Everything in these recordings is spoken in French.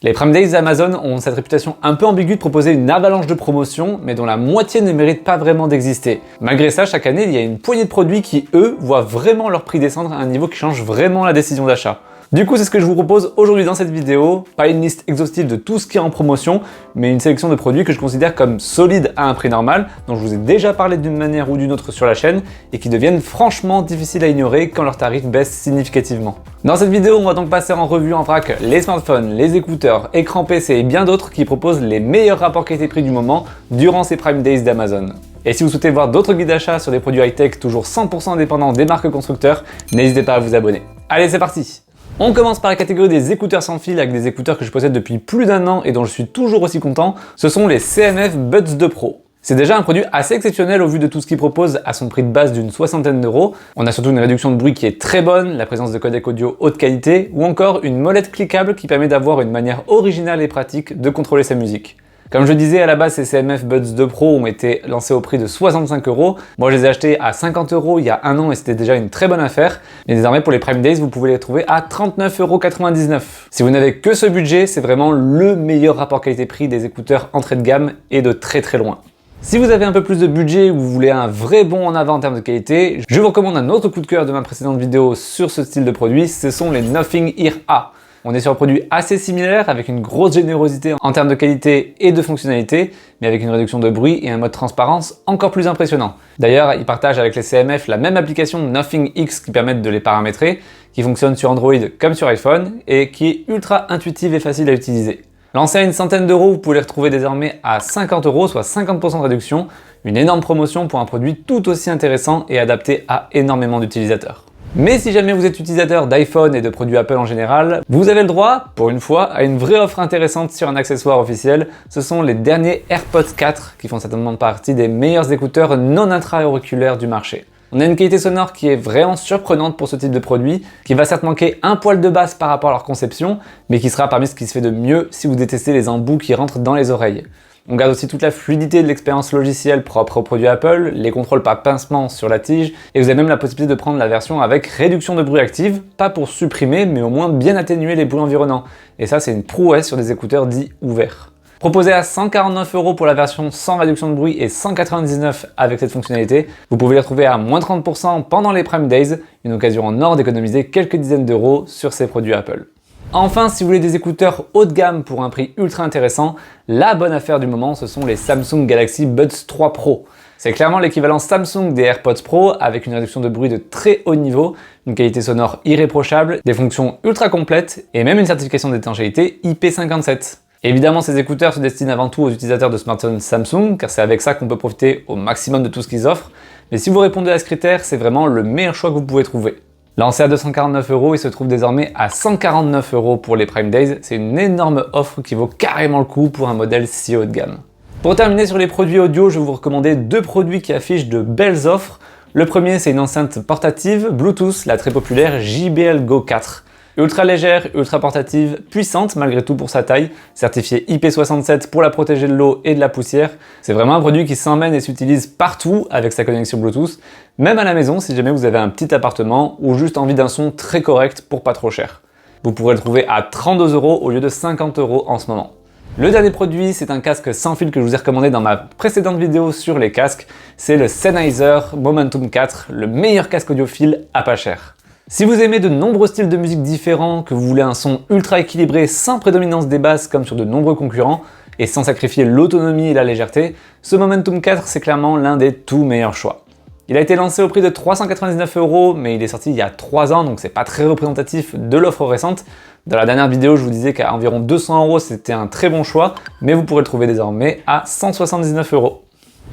Les Prime Days d'Amazon ont cette réputation un peu ambiguë de proposer une avalanche de promotions, mais dont la moitié ne mérite pas vraiment d'exister. Malgré ça, chaque année, il y a une poignée de produits qui, eux, voient vraiment leur prix descendre à un niveau qui change vraiment la décision d'achat. Du coup, c'est ce que je vous propose aujourd'hui dans cette vidéo. Pas une liste exhaustive de tout ce qui est en promotion, mais une sélection de produits que je considère comme solides à un prix normal, dont je vous ai déjà parlé d'une manière ou d'une autre sur la chaîne, et qui deviennent franchement difficiles à ignorer quand leurs tarifs baissent significativement. Dans cette vidéo, on va donc passer en revue en vrac les smartphones, les écouteurs, écrans PC et bien d'autres qui proposent les meilleurs rapports qualité-prix du moment durant ces Prime Days d'Amazon. Et si vous souhaitez voir d'autres guides d'achat sur des produits high-tech toujours 100% indépendants des marques constructeurs, n'hésitez pas à vous abonner. Allez, c'est parti! On commence par la catégorie des écouteurs sans fil avec des écouteurs que je possède depuis plus d'un an et dont je suis toujours aussi content, ce sont les CMF Buds 2 Pro. C'est déjà un produit assez exceptionnel au vu de tout ce qu'il propose à son prix de base d'une soixantaine d'euros. On a surtout une réduction de bruit qui est très bonne, la présence de codec audio haute qualité ou encore une molette cliquable qui permet d'avoir une manière originale et pratique de contrôler sa musique. Comme je disais, à la base, ces CMF Buds 2 Pro ont été lancés au prix de 65 €. Moi, je les ai achetés à 50 € il y a un an et c'était déjà une très bonne affaire. Mais désormais, pour les Prime Days, vous pouvez les trouver à 39,99 €. Si vous n'avez que ce budget, c'est vraiment le meilleur rapport qualité-prix des écouteurs entrée de gamme et de très très loin. Si vous avez un peu plus de budget ou vous voulez un vrai bond en avant en termes de qualité, je vous recommande un autre coup de cœur de ma précédente vidéo sur ce style de produit, ce sont les Nothing Ear A. On est sur un produit assez similaire avec une grosse générosité en termes de qualité et de fonctionnalité, mais avec une réduction de bruit et un mode transparence encore plus impressionnant. D'ailleurs, ils partagent avec les CMF la même application Nothing X qui permet de les paramétrer, qui fonctionne sur Android comme sur iPhone et qui est ultra intuitive et facile à utiliser. Lancé à une centaine d'euros, vous pouvez les retrouver désormais à 50 €, soit 50% de réduction, une énorme promotion pour un produit tout aussi intéressant et adapté à énormément d'utilisateurs. Mais si jamais vous êtes utilisateur d'iPhone et de produits Apple en général, vous avez le droit, pour une fois, à une vraie offre intéressante sur un accessoire officiel. Ce sont les derniers AirPods 4 qui font certainement partie des meilleurs écouteurs non intra-auriculaires du marché. On a une qualité sonore qui est vraiment surprenante pour ce type de produit, qui va certes manquer un poil de basse par rapport à leur conception, mais qui sera parmi ce qui se fait de mieux si vous détestez les embouts qui rentrent dans les oreilles. On garde aussi toute la fluidité de l'expérience logicielle propre aux produits Apple, les contrôles par pincement sur la tige, et vous avez même la possibilité de prendre la version avec réduction de bruit active, pas pour supprimer, mais au moins bien atténuer les bruits environnants. Et ça, c'est une prouesse sur des écouteurs dits ouverts. Proposé à 149 € pour la version sans réduction de bruit et 199 € avec cette fonctionnalité, vous pouvez les retrouver à moins 30% pendant les Prime Days, une occasion en or d'économiser quelques dizaines d'euros sur ces produits Apple. Enfin, si vous voulez des écouteurs haut de gamme pour un prix ultra intéressant, la bonne affaire du moment, ce sont les Samsung Galaxy Buds 3 Pro. C'est clairement l'équivalent Samsung des AirPods Pro avec une réduction de bruit de très haut niveau, une qualité sonore irréprochable, des fonctions ultra complètes et même une certification d'étanchéité IP57. Évidemment, ces écouteurs se destinent avant tout aux utilisateurs de smartphones Samsung, car c'est avec ça qu'on peut profiter au maximum de tout ce qu'ils offrent. Mais si vous répondez à ce critère, c'est vraiment le meilleur choix que vous pouvez trouver. Lancé à 249 €, il se trouve désormais à 149 € pour les Prime Days. C'est une énorme offre qui vaut carrément le coup pour un modèle si haut de gamme. Pour terminer sur les produits audio, je vais vous recommander deux produits qui affichent de belles offres. Le premier, c'est une enceinte portative Bluetooth, la très populaire JBL Go 4. Ultra légère, ultra portative, puissante malgré tout pour sa taille, certifiée IP67 pour la protéger de l'eau et de la poussière. C'est vraiment un produit qui s'emmène et s'utilise partout avec sa connexion Bluetooth, même à la maison si jamais vous avez un petit appartement ou juste envie d'un son très correct pour pas trop cher. Vous pourrez le trouver à 32 € au lieu de 50 € en ce moment. Le dernier produit, c'est un casque sans fil que je vous ai recommandé dans ma précédente vidéo sur les casques, c'est le Sennheiser Momentum 4, le meilleur casque audiophile à pas cher. Si vous aimez de nombreux styles de musique différents, que vous voulez un son ultra équilibré sans prédominance des basses comme sur de nombreux concurrents, et sans sacrifier l'autonomie et la légèreté, ce Momentum 4 c'est clairement l'un des tout meilleurs choix. Il a été lancé au prix de 399 €, mais il est sorti il y a 3 ans, donc c'est pas très représentatif de l'offre récente. Dans la dernière vidéo, je vous disais qu'à environ 200 € c'était un très bon choix, mais vous pourrez le trouver désormais à 179 €.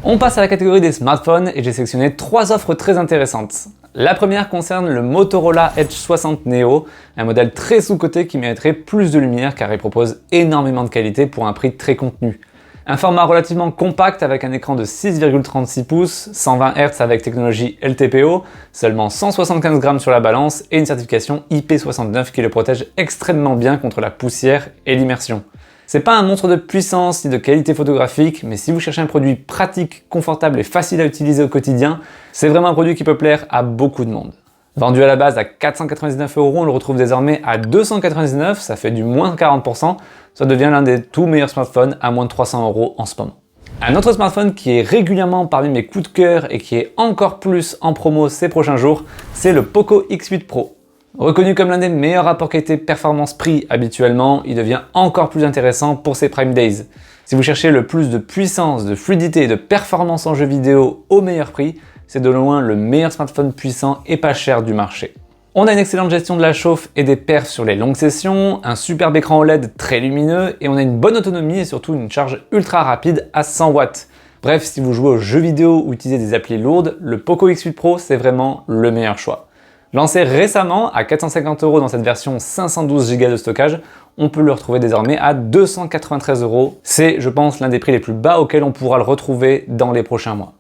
On passe à la catégorie des smartphones et j'ai sélectionné 3 offres très intéressantes. La première concerne le Motorola Edge 60 Neo, un modèle très sous-coté qui mériterait plus de lumière car il propose énormément de qualité pour un prix très contenu. Un format relativement compact avec un écran de 6,36 pouces, 120 Hz avec technologie LTPO, seulement 175 grammes sur la balance et une certification IP69 qui le protège extrêmement bien contre la poussière et l'immersion. C'est pas un monstre de puissance ni de qualité photographique, mais si vous cherchez un produit pratique, confortable et facile à utiliser au quotidien, c'est vraiment un produit qui peut plaire à beaucoup de monde. Vendu à la base à 499 €, on le retrouve désormais à 299 €, ça fait du moins 40%, ça devient l'un des tout meilleurs smartphones à moins de 300 € en ce moment. Un autre smartphone qui est régulièrement parmi mes coups de cœur et qui est encore plus en promo ces prochains jours, c'est le Poco X8 Pro. Reconnu comme l'un des meilleurs rapports qualité-performance-prix habituellement, il devient encore plus intéressant pour ces Prime Days. Si vous cherchez le plus de puissance, de fluidité et de performance en jeux vidéo au meilleur prix, c'est de loin le meilleur smartphone puissant et pas cher du marché. On a une excellente gestion de la chauffe et des perfs sur les longues sessions, un superbe écran OLED très lumineux et on a une bonne autonomie et surtout une charge ultra rapide à 100 watts. Bref, si vous jouez aux jeux vidéo ou utilisez des applis lourdes, le Poco X8 Pro c'est vraiment le meilleur choix. Lancé récemment à 450 € dans cette version 512 Go de stockage, on peut le retrouver désormais à 293 €. C'est, je pense, l'un des prix les plus bas auxquels on pourra le retrouver dans les prochains mois.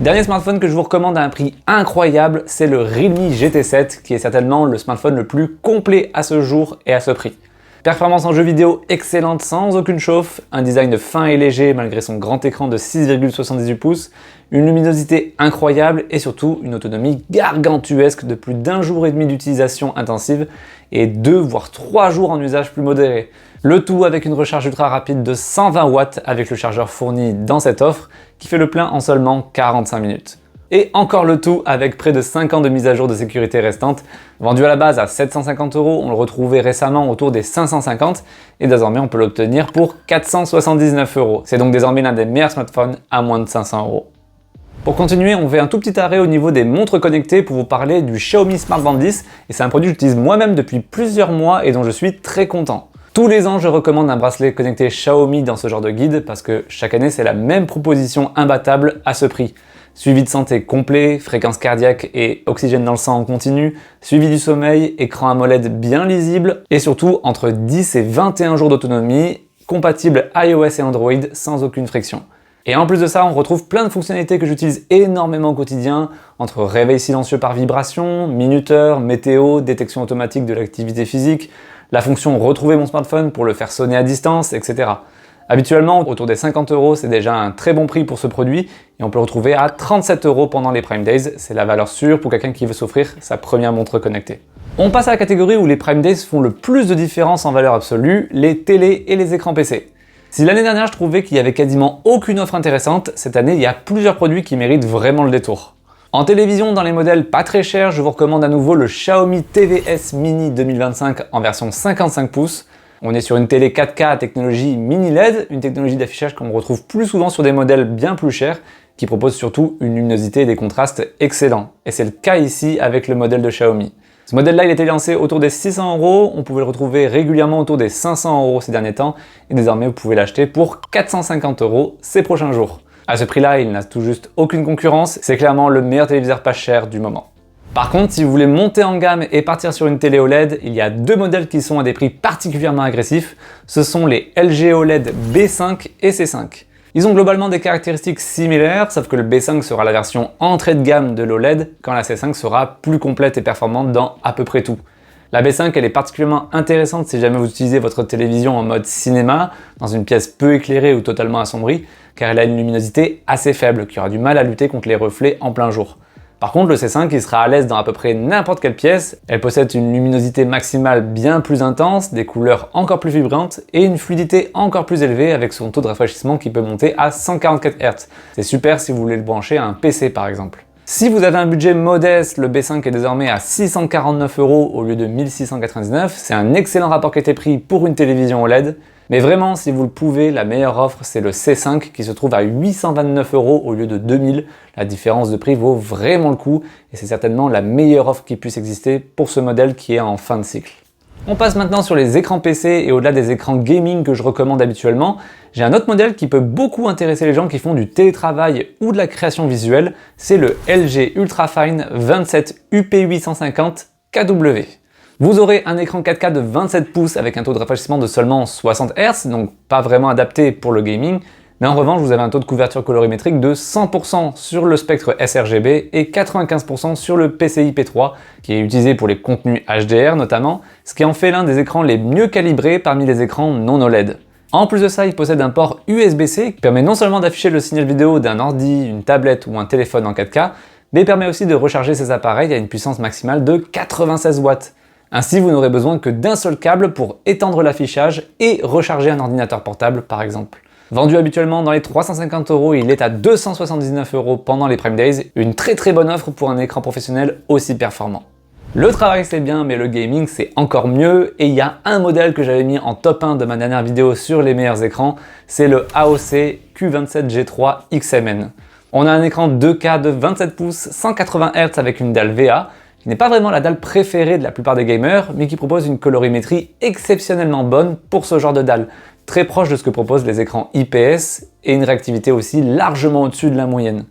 Dernier smartphone que je vous recommande à un prix incroyable, c'est le Realme GT7, qui est certainement le smartphone le plus complet à ce jour et à ce prix. Performance en jeu vidéo excellente sans aucune chauffe, un design fin et léger malgré son grand écran de 6,78 pouces, une luminosité incroyable et surtout une autonomie gargantuesque de plus d'1 jour et demi d'utilisation intensive et 2 voire 3 jours en usage plus modéré. Le tout avec une recharge ultra rapide de 120 watts avec le chargeur fourni dans cette offre qui fait le plein en seulement 45 minutes. Et encore le tout avec près de 5 ans de mise à jour de sécurité restante. Vendu à la base à 750 €, on le retrouvait récemment autour des 550 et désormais on peut l'obtenir pour 479 €. C'est donc désormais l'un des meilleurs smartphones à moins de 500 €. Pour continuer, on fait un tout petit arrêt au niveau des montres connectées pour vous parler du Xiaomi Smart Band 10 et c'est un produit que j'utilise moi-même depuis plusieurs mois et dont je suis très content. Tous les ans, je recommande un bracelet connecté Xiaomi dans ce genre de guide parce que chaque année, c'est la même proposition imbattable à ce prix. Suivi de santé complet, fréquence cardiaque et oxygène dans le sang en continu, suivi du sommeil, écran AMOLED bien lisible et surtout entre 10 et 21 jours d'autonomie, compatible iOS et Android sans aucune friction. Et en plus de ça, on retrouve plein de fonctionnalités que j'utilise énormément au quotidien, entre réveil silencieux par vibration, minuteur, météo, détection automatique de l'activité physique, la fonction retrouver mon smartphone pour le faire sonner à distance, etc. Habituellement, autour des 50 €, c'est déjà un très bon prix pour ce produit et on peut le retrouver à 37 € pendant les Prime Days. C'est la valeur sûre pour quelqu'un qui veut s'offrir sa première montre connectée. On passe à la catégorie où les Prime Days font le plus de différence en valeur absolue, les télés et les écrans PC. Si l'année dernière je trouvais qu'il y avait quasiment aucune offre intéressante, cette année il y a plusieurs produits qui méritent vraiment le détour. En télévision, dans les modèles pas très chers, je vous recommande à nouveau le Xiaomi TVS Mini 2025 en version 55 pouces. On est sur une télé 4K technologie mini LED, une technologie d'affichage qu'on retrouve plus souvent sur des modèles bien plus chers, qui proposent surtout une luminosité et des contrastes excellents. Et c'est le cas ici avec le modèle de Xiaomi. Ce modèle-là, il était lancé autour des 600 €, on pouvait le retrouver régulièrement autour des 500 € ces derniers temps, et désormais vous pouvez l'acheter pour 450 € ces prochains jours. À ce prix-là, il n'a tout juste aucune concurrence, c'est clairement le meilleur téléviseur pas cher du moment. Par contre, si vous voulez monter en gamme et partir sur une télé OLED, il y a deux modèles qui sont à des prix particulièrement agressifs. Ce sont les LG OLED B5 et C5. Ils ont globalement des caractéristiques similaires, sauf que le B5 sera la version entrée de gamme de l'OLED, quand la C5 sera plus complète et performante dans à peu près tout. La B5, elle est particulièrement intéressante si jamais vous utilisez votre télévision en mode cinéma, dans une pièce peu éclairée ou totalement assombrie, car elle a une luminosité assez faible, qui aura du mal à lutter contre les reflets en plein jour. Par contre, le C5, il sera à l'aise dans à peu près n'importe quelle pièce. Elle possède une luminosité maximale bien plus intense, des couleurs encore plus vibrantes et une fluidité encore plus élevée avec son taux de rafraîchissement qui peut monter à 144 Hz. C'est super si vous voulez le brancher à un PC par exemple. Si vous avez un budget modeste, le B5 est désormais à 649 € au lieu de 1699. C'est un excellent rapport qualité-prix pour une télévision OLED. Mais vraiment, si vous le pouvez, la meilleure offre, c'est le C5 qui se trouve à 829 € au lieu de 2000. La différence de prix vaut vraiment le coup et c'est certainement la meilleure offre qui puisse exister pour ce modèle qui est en fin de cycle. On passe maintenant sur les écrans PC et au-delà des écrans gaming que je recommande habituellement, j'ai un autre modèle qui peut beaucoup intéresser les gens qui font du télétravail ou de la création visuelle, c'est le LG Ultrafine 27 UP850 KW. Vous aurez un écran 4K de 27 pouces avec un taux de rafraîchissement de seulement 60 Hz, donc pas vraiment adapté pour le gaming, mais en revanche vous avez un taux de couverture colorimétrique de 100% sur le spectre sRGB et 95% sur le PCI-P3, qui est utilisé pour les contenus HDR notamment, ce qui en fait l'un des écrans les mieux calibrés parmi les écrans non OLED. En plus de ça, il possède un port USB-C qui permet non seulement d'afficher le signal vidéo d'un ordi, une tablette ou un téléphone en 4K, mais permet aussi de recharger ces appareils à une puissance maximale de 96 watts. Ainsi, vous n'aurez besoin que d'un seul câble pour étendre l'affichage et recharger un ordinateur portable par exemple. Vendu habituellement dans les 350 €, il est à 279 € pendant les Prime Days, une très bonne offre pour un écran professionnel aussi performant. Le travail c'est bien, mais le gaming c'est encore mieux, et il y a un modèle que j'avais mis en top 1 de ma dernière vidéo sur les meilleurs écrans, c'est le AOC Q27G3 XMN. On a un écran 2K de 27 pouces, 180 Hz avec une dalle VA, qui n'est pas vraiment la dalle préférée de la plupart des gamers, mais qui propose une colorimétrie exceptionnellement bonne pour ce genre de dalle, très proche de ce que proposent les écrans IPS, et une réactivité aussi largement au-dessus de la moyenne.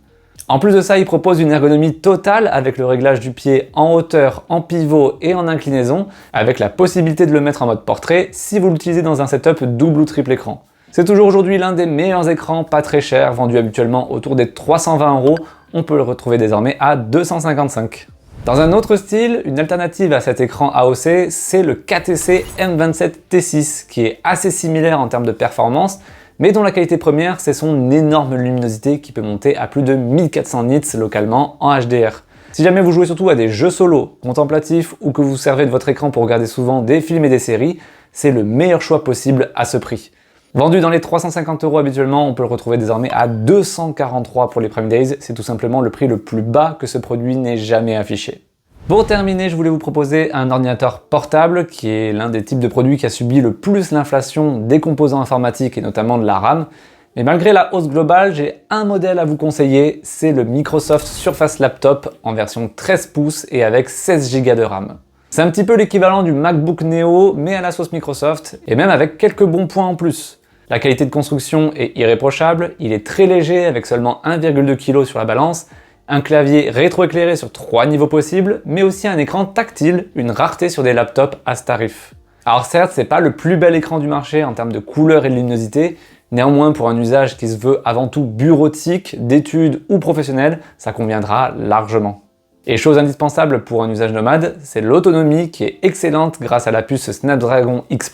En plus de ça, il propose une ergonomie totale avec le réglage du pied en hauteur, en pivot et en inclinaison, avec la possibilité de le mettre en mode portrait si vous l'utilisez dans un setup double ou triple écran. C'est toujours aujourd'hui l'un des meilleurs écrans pas très chers, vendu habituellement autour des 320 €, on peut le retrouver désormais à 255 €. Dans un autre style, une alternative à cet écran AOC, c'est le KTC M27T6, qui est assez similaire en termes de performance, mais dont la qualité première, c'est son énorme luminosité qui peut monter à plus de 1400 nits localement en HDR. Si jamais vous jouez surtout à des jeux solo, contemplatifs, ou que vous servez de votre écran pour regarder souvent des films et des séries, c'est le meilleur choix possible à ce prix. Vendu dans les 350 € habituellement, on peut le retrouver désormais à 243 € pour les Prime Days, c'est tout simplement le prix le plus bas que ce produit n'ait jamais affiché. Pour terminer, je voulais vous proposer un ordinateur portable, qui est l'un des types de produits qui a subi le plus l'inflation des composants informatiques et notamment de la RAM. Mais malgré la hausse globale, j'ai un modèle à vous conseiller, c'est le Microsoft Surface Laptop en version 13 pouces et avec 16 Go de RAM. C'est un petit peu l'équivalent du MacBook Neo, mais à la sauce Microsoft, et même avec quelques bons points en plus. La qualité de construction est irréprochable, il est très léger avec seulement 1,2 kg sur la balance, un clavier rétroéclairé sur 3 niveaux possibles, mais aussi un écran tactile, une rareté sur des laptops à ce tarif. Alors certes, c'est pas le plus bel écran du marché en termes de couleur et de luminosité, néanmoins pour un usage qui se veut avant tout bureautique, d'études ou professionnel, ça conviendra largement. Et chose indispensable pour un usage nomade, c'est l'autonomie qui est excellente grâce à la puce Snapdragon X+,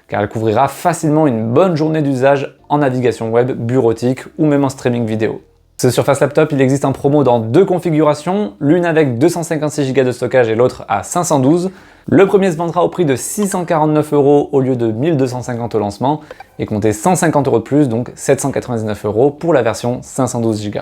car elle couvrira facilement une bonne journée d'usage en navigation web, bureautique ou même en streaming vidéo. Ce Surface Laptop, il existe en promo dans deux configurations, l'une avec 256 Go de stockage et l'autre à 512. Le premier se vendra au prix de 649 € au lieu de 1250 € au lancement, et comptez 150 € de plus, donc 799 € pour la version 512 Go.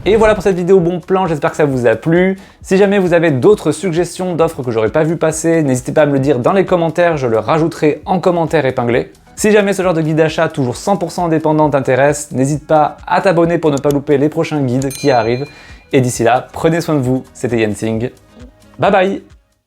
Et voilà pour cette vidéo bon plan, j'espère que ça vous a plu. Si jamais vous avez d'autres suggestions d'offres que j'aurais pas vu passer, n'hésitez pas à me le dire dans les commentaires, je le rajouterai en commentaire épinglé. Si jamais ce genre de guide d'achat toujours 100% indépendant t'intéresse, n'hésite pas à t'abonner pour ne pas louper les prochains guides qui arrivent. Et d'ici là, prenez soin de vous, c'était Yensing. Bye bye!